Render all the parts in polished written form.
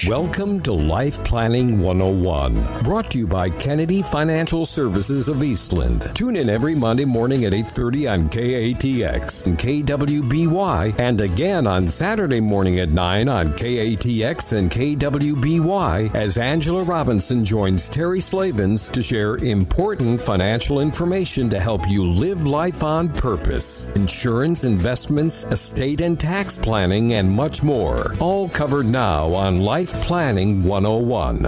Welcome to Life Planning 101, brought to you by Kennedy Financial Services of Eastland. Tune in every Monday morning at 8:30 on KATX and KWBY, and again on Saturday morning at 9 on KATX and KWBY as Angela Robinson joins Terry Slavens to share important financial information to help you live life on purpose. Insurance, investments, estate and tax planning, and much more. All covered now on Life Planning 101.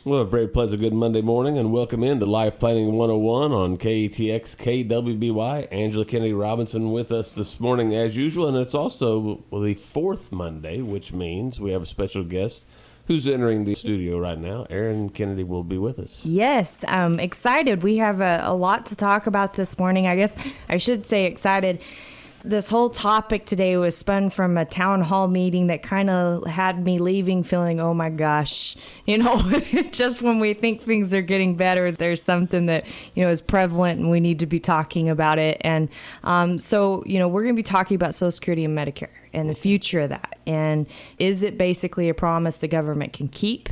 Well, a very pleasant good Monday morning, and welcome into Life Planning 101 on KATX, KWBY. Angela Kennedy Robinson with us this morning as usual, and it's also the fourth Monday, which means we have a special guest who's entering the studio right now. Erin Kennedy will be with us. Yes, I'm excited. We have a lot to talk about this morning. I guess I should say excited. This whole topic today was spun from a town hall meeting that kind of had me leaving feeling, oh my gosh, just when we think things are getting better, there's something that, is prevalent and we need to be talking about it. And so, we're going to be talking about Social Security and Medicare and the future of that. And is it basically a promise the government can keep?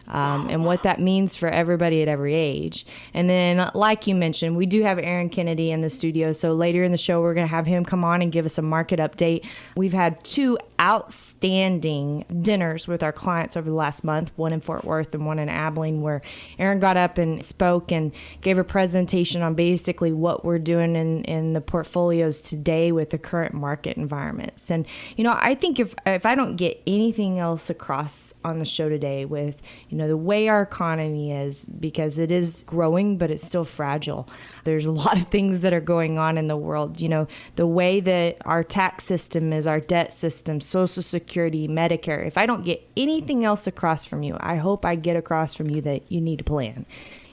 And what that means for everybody at every age. And then, like you mentioned, we do have Erin Kennedy in the studio. So later in the show, we're going to have him come on and give us a market update. We've had two outstanding dinners with our clients over the last month, one in Fort Worth and one in Abilene, where Erin got up and spoke and gave a presentation on basically what we're doing in the portfolios today with the current market environments. And, I think if I don't get anything else across on the show today with, the way our economy is, because it is growing, but it's still fragile. There's a lot of things that are going on in the world. The way that our tax system is, our debt system, Social Security, Medicare. If I don't get anything else across from you, I hope I get across from you that you need to plan.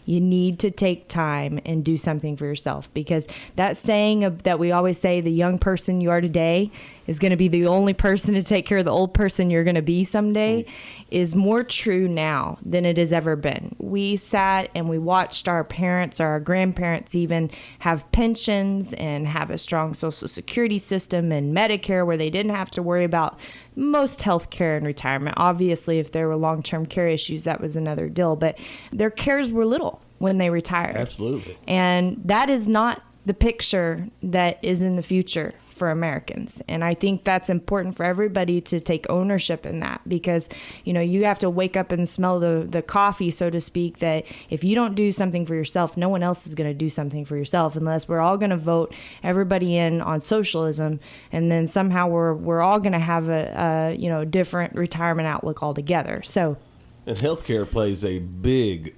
You need to take time and do something for yourself, because that saying that we always say, the young person you are today is going to be the only person to take care of the old person you're going to be someday, is more true now than it has ever been. We sat and we watched our parents or our grandparents even have pensions and have a strong Social Security system and Medicare where they didn't have to worry about most health care and retirement. Obviously, if there were long-term care issues, that was another deal, but their cares were little when they retired. Absolutely. And that is not the picture that is in the future for Americans. And I think that's important for everybody to take ownership in that, because, you have to wake up and smell the coffee, so to speak, that if you don't do something for yourself, no one else is going to do something for yourself, unless we're all going to vote everybody in on socialism. And then somehow we're all going to have a different retirement outlook altogether. So. And healthcare plays a big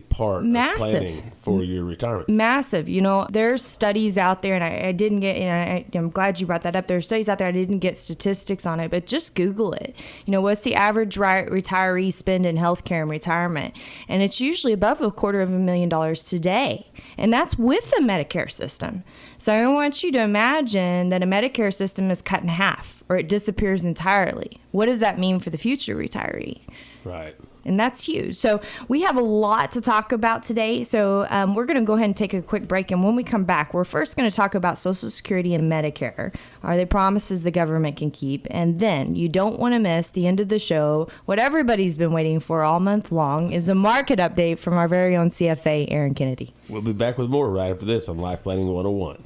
part of planning for your retirement. Massive. There's studies out there, and I didn't get, I'm glad you brought that up. There's studies out there, I didn't get statistics on it, but just Google it. What's the average retiree spend in healthcare and retirement? And it's usually above $250,000 today. And that's with the Medicare system. So I want you to imagine that a Medicare system is cut in half or it disappears entirely. What does that mean for the future retiree? Right. And that's huge. So we have a lot to talk about today. So we're going to go ahead and take a quick break. And when we come back, we're first going to talk about Social Security and Medicare. Are they promises the government can keep? And then you don't want to miss the end of the show. What everybody's been waiting for all month long is a market update from our very own CFA, Erin Kennedy. We'll be back with more right after this on Life Planning 101.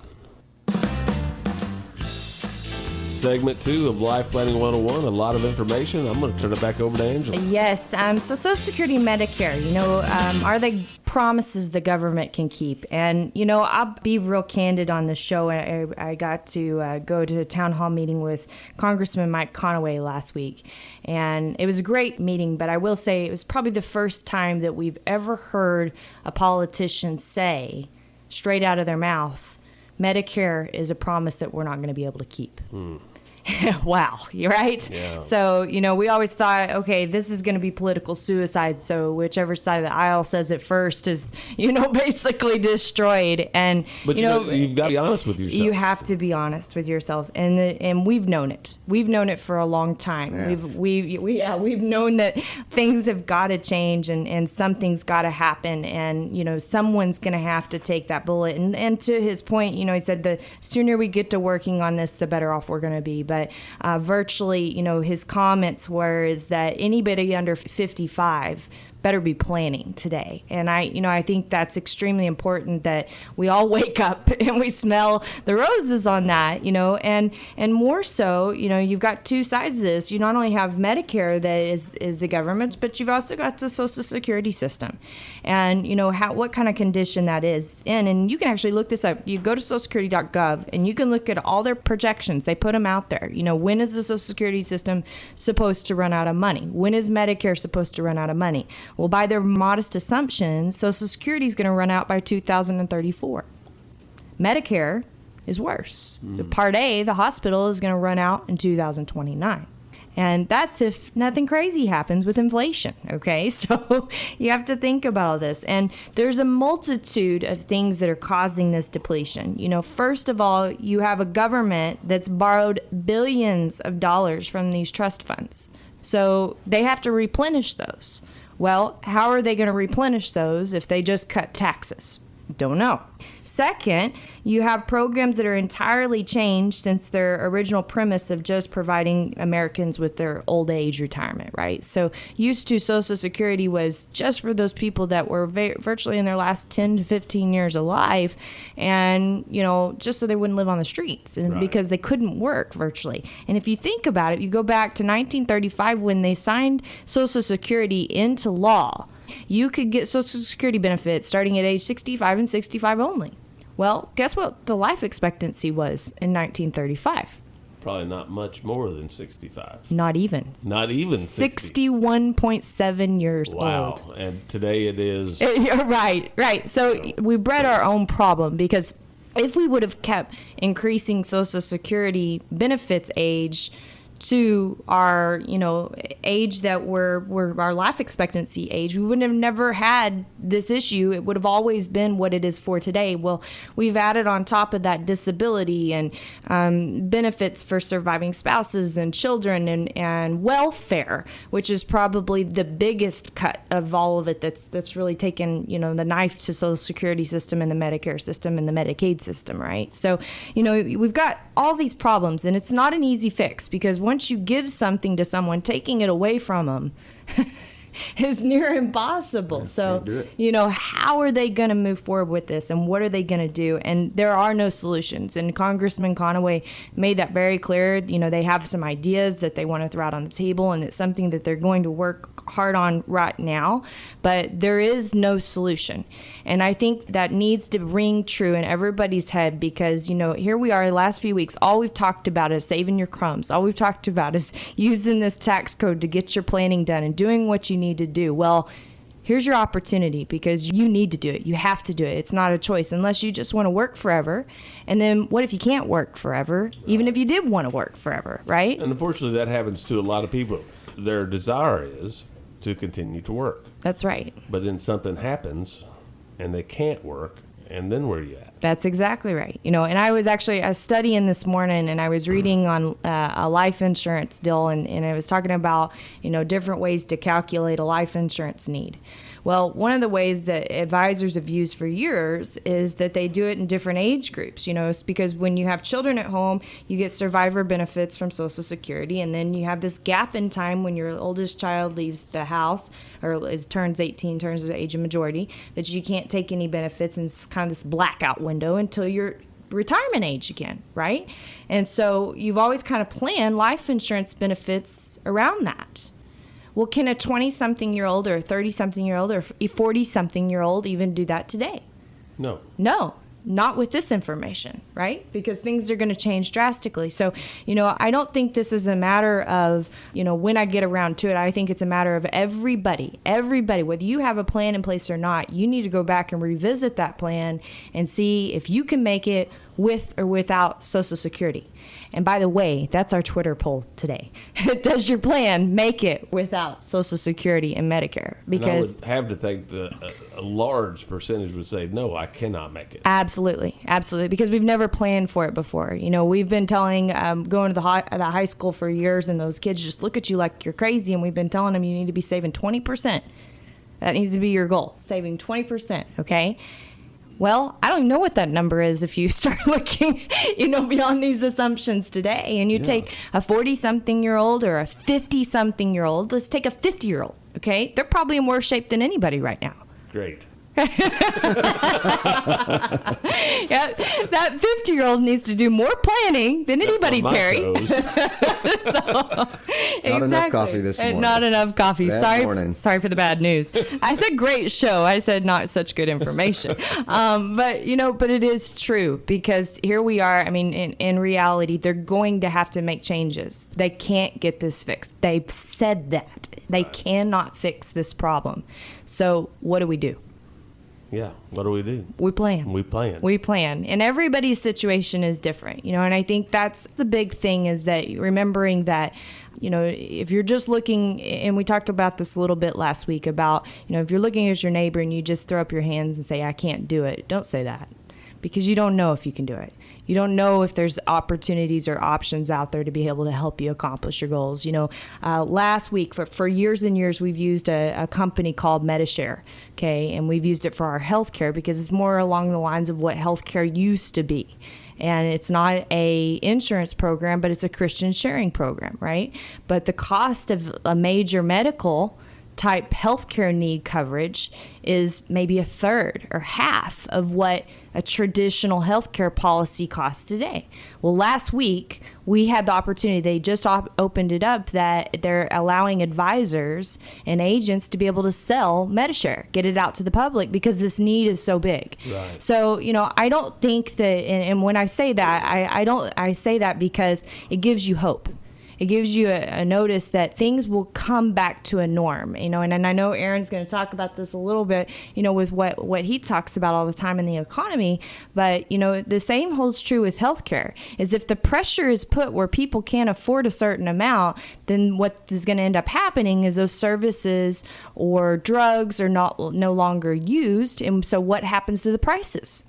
Segment 2 of Life Planning 101, a lot of information. I'm going to turn it back over to Angela. Yes, so Social Security and Medicare, are they promises the government can keep? And, I'll be real candid on this show. I got to go to a town hall meeting with Congressman Mike Conaway last week. And it was a great meeting, but I will say it was probably the first time that we've ever heard a politician say straight out of their mouth, Medicare is a promise that we're not going to be able to keep. Wow, you're right. Yeah. So, we always thought, okay, this is going to be political suicide. So whichever side of the aisle says it first is, basically destroyed. And but you've got to be honest with yourself. You have to be honest with yourself, and we've known it. We've known it for a long time. Yeah. We've known that things have got to change and something's got to happen, and someone's going to have to take that bullet. And to his point, he said the sooner we get to working on this, the better off we're going to be. but virtually, his comments were is that anybody under 55 better be planning today. And I think that's extremely important that we all wake up and we smell the roses on that, and more so, you've got two sides of this. You not only have Medicare that is the government's, but you've also got the Social Security system, and what kind of condition that is in. And you can actually look this up. You go to socialsecurity.gov and you can look at all their projections. They put them out there. When is the Social Security system supposed to run out of money? When is Medicare supposed to run out of money? Well, by their modest assumptions, Social Security is going to run out by 2034. Medicare is worse. The Part A, the hospital, is going to run out in 2029. And that's if nothing crazy happens with inflation, okay? So you have to think about all this. And there's a multitude of things that are causing this depletion. First of all, you have a government that's borrowed billions of dollars from these trust funds. So they have to replenish those. Well, how are they going to replenish those if they just cut taxes? Don't know. Second, you have programs that are entirely changed since their original premise of just providing Americans with their old age retirement, right? So used to Social Security was just for those people that were virtually in their last 10 to 15 years alive, and, just so they wouldn't live on the streets, and because they couldn't work virtually. And if you think about it, you go back to 1935 when they signed Social Security into law. You could get Social Security benefits starting at age 65 and 65 only. Well, guess what the life expectancy was in 1935? Probably not much more than 65. Not even. Not even 61.7 years old. Wow. And today it is. Right. So we bred our own problem, because if we would have kept increasing Social Security benefits age to our, age that were our life expectancy age, we would have never had this issue. It would have always been what it is for today. Well, we've added on top of that disability and benefits for surviving spouses and children and welfare, which is probably the biggest cut of all of it. That's really taken, the knife to Social Security system and the Medicare system and the Medicaid system, right? So, we've got all these problems, and it's not an easy fix, because once you give something to someone, taking it away from them is near impossible. So, how are they going to move forward with this, and what are they going to do? And there are no solutions. And Congressman Conaway made that very clear. They have some ideas that they want to throw out on the table, and it's something that they're going to work hard on right now, but there is no solution. And I think that needs to ring true in everybody's head, because, here we are the last few weeks, all we've talked about is saving your crumbs. All we've talked about is using this tax code to get your planning done and doing what you need to do. Well, here's your opportunity, because you need to do it. You have to do it. It's not a choice unless you just want to work forever. And then what if you can't work forever, even if you did want to work forever, right? And unfortunately, that happens to a lot of people. Their desire is to continue to work. That's right. But then something happens and they can't work, and then where are you at? That's exactly right. And I was studying this morning, and I was reading on a life insurance deal, and I was talking about, different ways to calculate a life insurance need. Well, one of the ways that advisors have used for years is that they do it in different age groups. It's because when you have children at home, you get survivor benefits from Social Security, and then you have this gap in time when your oldest child leaves the house or turns 18, turns the age of majority, that you can't take any benefits, and it's kind of this blackout window until you're retirement age again, right? And so you've always kind of planned life insurance benefits around that. Well, can a 20-something-year-old or a 30-something-year-old or a 40-something-year-old even do that today? No, not with this information, right? Because things are going to change drastically. So, I don't think this is a matter of, when I get around to it. I think it's a matter of everybody, whether you have a plan in place or not, you need to go back and revisit that plan and see if you can make it with or without Social Security. And by the way, that's our Twitter poll today. Does your plan make it without Social Security and Medicare? Because and I would have to think a large percentage would say, no, I cannot make it. Absolutely. Because we've never planned for it before. We've been telling, going to the high school for years, and those kids just look at you like you're crazy, and we've been telling them you need to be saving 20%. That needs to be your goal, saving 20%, okay? Well, I don't even know what that number is if you start looking, beyond these assumptions today. And you take a 40-something-year-old or a 50-something-year-old. Let's take a 50-year-old, okay? They're probably in worse shape than anybody right now. Great. Yeah, that 50-year-old needs to do more planning than anybody, Terry. Not enough coffee this morning. Not enough coffee. Bad Sorry for the bad news. I said great show. I said not such good information. But it is true, because here we are. I mean, in reality, they're going to have to make changes. They can't get this fixed. They've said that. They cannot fix this problem. So what do we do? Yeah, what do? We plan. We plan. And everybody's situation is different, and I think that's the big thing, is that remembering that, if you're just looking, and we talked about this a little bit last week about, if you're looking at your neighbor and you just throw up your hands and say, I can't do it, don't say that, because you don't know if you can do it. You don't know if there's opportunities or options out there to be able to help you accomplish your goals. Last week, for years and years, we've used a company called Medicare, okay? And we've used it for our healthcare because it's more along the lines of what healthcare used to be. And it's not a insurance program, but it's a Christian sharing program, right? But the cost of a major medical type healthcare need coverage is maybe a third or half of what a traditional healthcare policy costs today. Well, last week we had the opportunity, they just opened it up, that they're allowing advisors and agents to be able to sell Medicare, get it out to the public, because this need is so big. Right. So, I don't think that, and when I say that, I say that because it gives you hope. It gives you a notice that things will come back to a norm, and I know Aaron's going to talk about this a little bit, with what he talks about all the time in the economy. But, the same holds true with healthcare, is if the pressure is put where people can't afford a certain amount, then what is going to end up happening is those services or drugs are no longer used. And so what happens to the prices?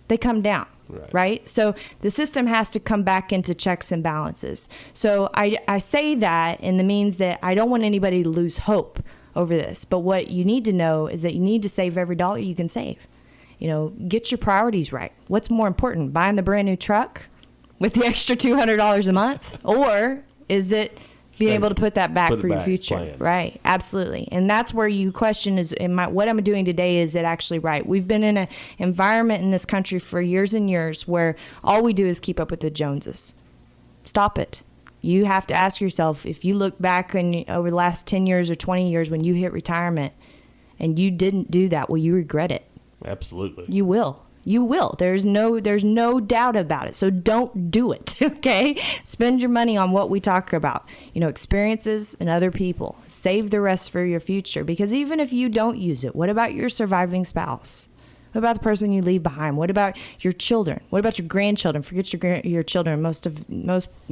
They come down. Right? So the system has to come back into checks and balances. So I say that in the means that I don't want anybody to lose hope over this. But what you need to know is that you need to save every dollar you can save. Get your priorities right. What's more important, buying the brand new truck with the extra $200 a month? Or is it being able to put that back for your future? Plan. Right. Absolutely. And that's where you question what I'm doing today, is it actually right? We've been in an environment in this country for years and years where all we do is keep up with the Joneses. Stop it. You have to ask yourself, if you look back over the last 10 years or 20 years when you hit retirement and you didn't do that, will you regret it? Absolutely. You will. You will. There's no doubt about it. So don't do it, okay? Spend your money on what we talk about, experiences and other people. Save the rest for your future, because even if you don't use it, what about your surviving spouse? What about the person you leave behind? What about your children? What about your grandchildren? Forget your children. Most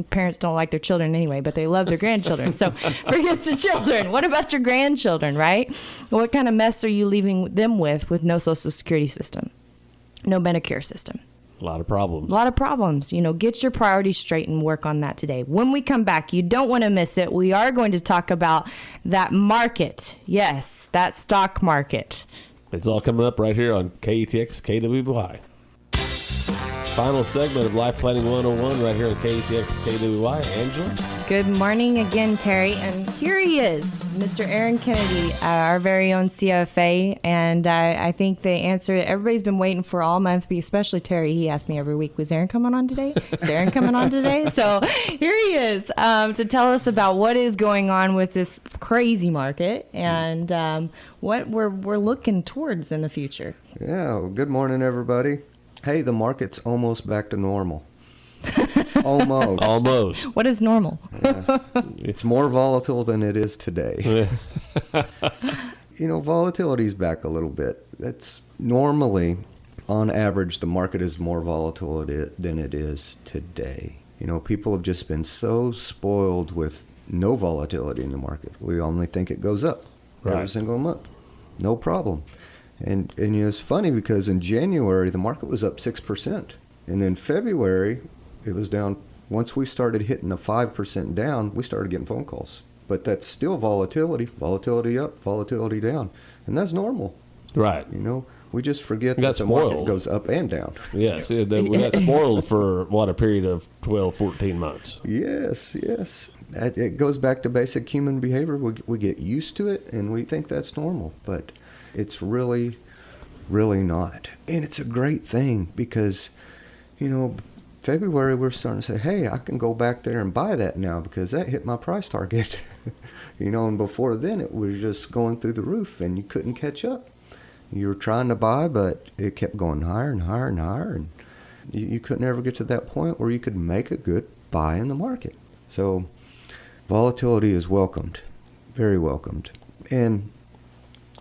parents don't like their children anyway, but they love their grandchildren. So forget the children. What about your grandchildren, right? What kind of mess are you leaving them with no Social Security system? No Medicare system. A lot of problems. Get your priorities straight and work on that today. When we come back, you don't want to miss it. We are going to talk about that market. Yes, that stock market. It's all coming up right here on KETX KWY. Final segment of Life Planning 101 right here on KETX KWY. Angela? Good morning again, Terry. And here he is, Mr. Aaron Kennedy, our very own CFA. And I think the answer everybody's been waiting for all month, especially Terry. He asked me every week, was Aaron coming on today? Is Aaron coming on today? So here he is to tell us about what is going on with this crazy market and what we're looking towards in the future. Yeah, well, good morning, everybody. Hey, the market's almost back to normal. Almost. What is normal? Yeah. It's more volatile than it is today. Volatility's back a little bit. That's normally, on average, the market is more volatile than it is today. People have just been so spoiled with no volatility in the market. We only think it goes up every single month. No problem. And it's funny because in January, the market was up 6%. And then February, it was down. Once we started hitting the 5% down, we started getting phone calls. But that's still volatility up, volatility down. And that's normal. Right. We just forget got that the market spoiled. goes up and down. Yes, we got spoiled for, a period of 12, 14 months. Yes. It goes back to basic human behavior. We get used to it, and we think that's normal, but it's really, really not. And it's a great thing because, February we're starting to say, hey, I can go back there and buy that now because that hit my price target. And before then it was just going through the roof and you couldn't catch up. You were trying to buy, but it kept going higher and higher and higher, and you couldn't ever get to that point where you could make a good buy in the market. So volatility is welcomed, very welcomed. And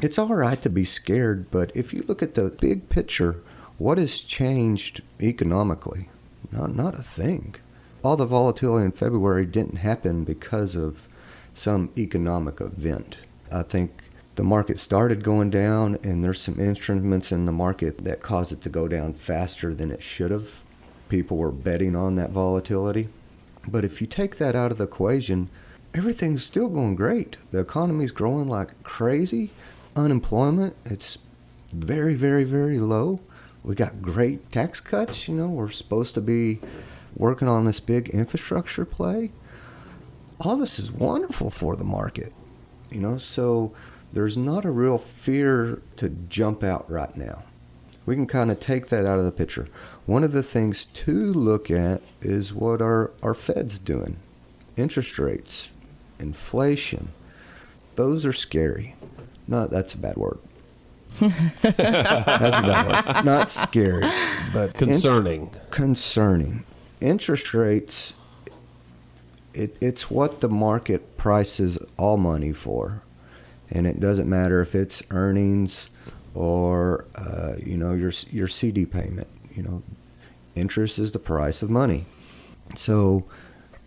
it's all right to be scared, but if you look at the big picture, what has changed economically? Not a thing. All the volatility in February didn't happen because of some economic event. I think the market started going down, and there's some instruments in the market that caused it to go down faster than it should have. People were betting on that volatility. But if you take that out of the equation, everything's still going great. The economy's growing like crazy. Unemployment, it's very, very, very low. We got great tax cuts. We're supposed to be working on this big infrastructure play. All this is wonderful for the market, so there's not a real fear to jump out right now. We can kind of take that out of the picture. One of the things to look at is what our Fed's doing. Interest rates, inflation, those are scary. No, that's a bad word. That's a bad word. Not scary, but Concerning. Concerning. Interest rates, it's what the market prices all money for. And it doesn't matter if it's earnings or, your CD payment. Interest is the price of money. So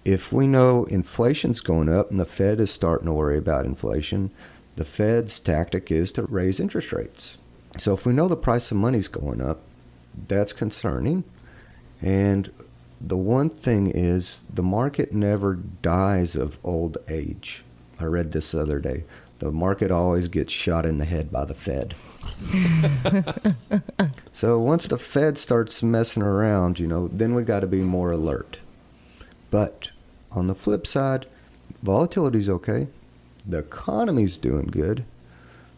if we know inflation's going up and the Fed is starting to worry about inflation, the Fed's tactic is to raise interest rates. So if we know the price of money's going up, that's concerning. And the one thing is the market never dies of old age. I read this the other day. The market always gets shot in the head by the Fed. So once the Fed starts messing around, then we got to be more alert. But on the flip side, volatility's okay. The economy's doing good.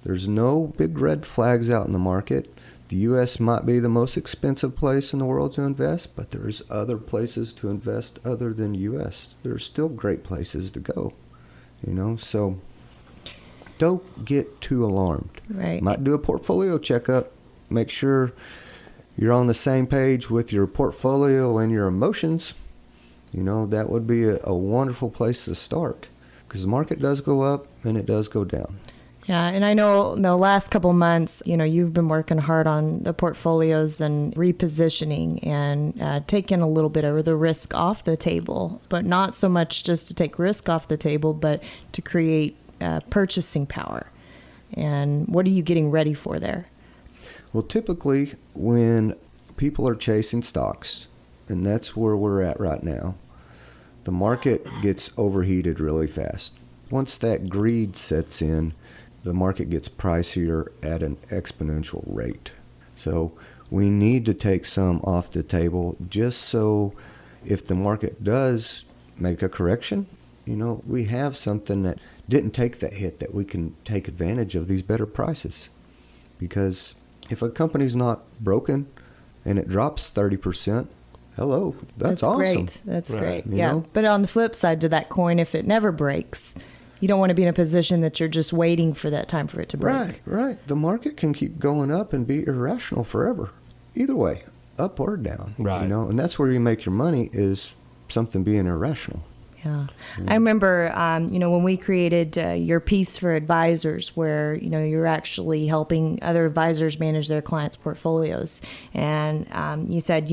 There's no big red flags out in the market. The U.S. might be the most expensive place in the world to invest, but there's other places to invest other than U.S. There's still great places to go, so don't get too alarmed. Right. Might do a portfolio checkup. Make sure you're on the same page with your portfolio and your emotions. That would be a wonderful place to start because the market does go up and it does go down. Yeah, and I know in the last couple months, you've been working hard on the portfolios and repositioning and taking a little bit of the risk off the table, but not so much just to take risk off the table, but to create purchasing power. And what are you getting ready for there? Well, typically when people are chasing stocks, and that's where we're at right now, the market gets overheated really fast. Once that greed sets in, the market gets pricier at an exponential rate. So we need to take some off the table just so if the market does make a correction, we have something that didn't take that hit, that we can take advantage of these better prices. Because if a company's not broken and it drops 30%, hello, that's awesome. Great. That's right. great. Yeah. But on the flip side to that coin, if it never breaks, you don't want to be in a position that you're just waiting for that time for it to break. Right. The market can keep going up and be irrational forever. Either way, up or down. Right. And that's where you make your money, is something being irrational. Yeah. I remember, when we created your piece for advisors, where, you're actually helping other advisors manage their clients' portfolios. And you said,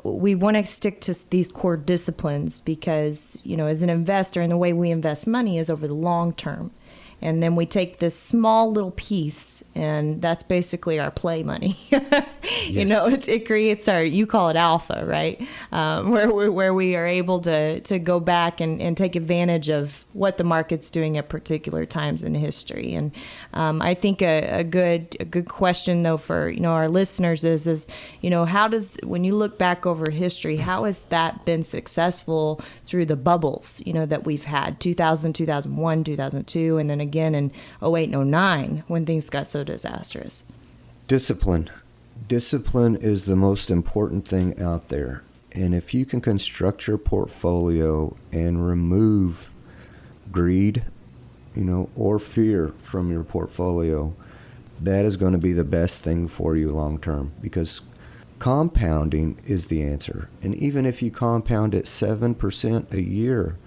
we want to stick to these core disciplines because, as an investor, and the way we invest money is over the long term. And then we take this small little piece, and that's basically our play money. You know, it creates you call it alpha, right? Where we are able to go back and take advantage of what the market's doing at particular times in history. And I think a good question though for our listeners is how does, when you look back over history, how has that been successful through the bubbles that we've had, 2000, 2001, 2002, and then again in 08 and 09 when things got so disastrous? Discipline is the most important thing out there. And if you can construct your portfolio and remove greed, or fear from your portfolio, that is going to be the best thing for you long term, because compounding is the answer. And even if you compound at 7% a year,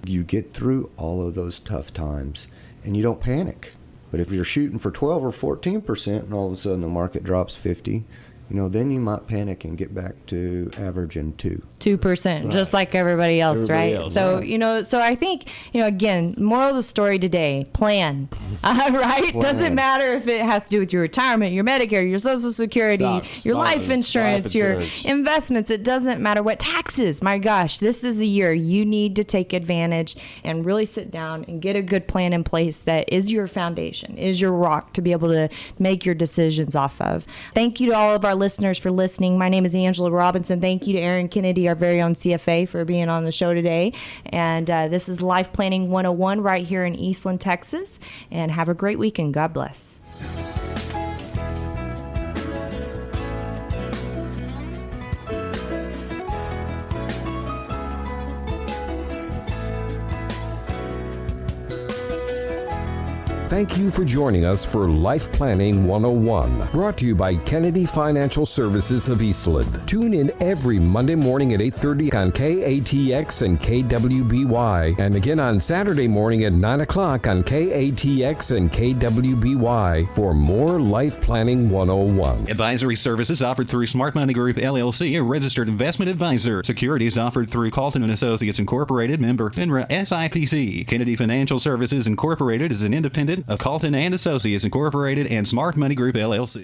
you get through all of those tough times and you don't panic. But if you're shooting for 12 or 14% and all of a sudden the market drops 50, then you might panic and get back to averaging 2%, right. Just like everybody else, right? So, so I think, again, moral of the story today, plan, right? Plan. Doesn't matter if it has to do with your retirement, your Medicare, your Social Security, your life insurance, your investments. It doesn't matter what taxes. My gosh, this is a year you need to take advantage and really sit down and get a good plan in place that is your foundation, is your rock to be able to make your decisions off of. Thank you to all of our listeners for listening. My name is Angela Robinson. Thank you to Aaron Kennedy, our very own CFA, for being on the show today. And this is Life Planning 101 right here in Eastland, Texas. And have a great weekend. God bless. Thank you for joining us for Life Planning 101, brought to you by Kennedy Financial Services of Eastland. Tune in every Monday morning at 8:30 on KATX and KWBY, and again on Saturday morning at 9 o'clock on KATX and KWBY for more Life Planning 101. Advisory services offered through Smart Money Group, LLC, a registered investment advisor. Securities offered through Calton & Associates Incorporated, member FINRA SIPC. Kennedy Financial Services Incorporated is an independent of Calton & Associates Incorporated and Smart Money Group, LLC.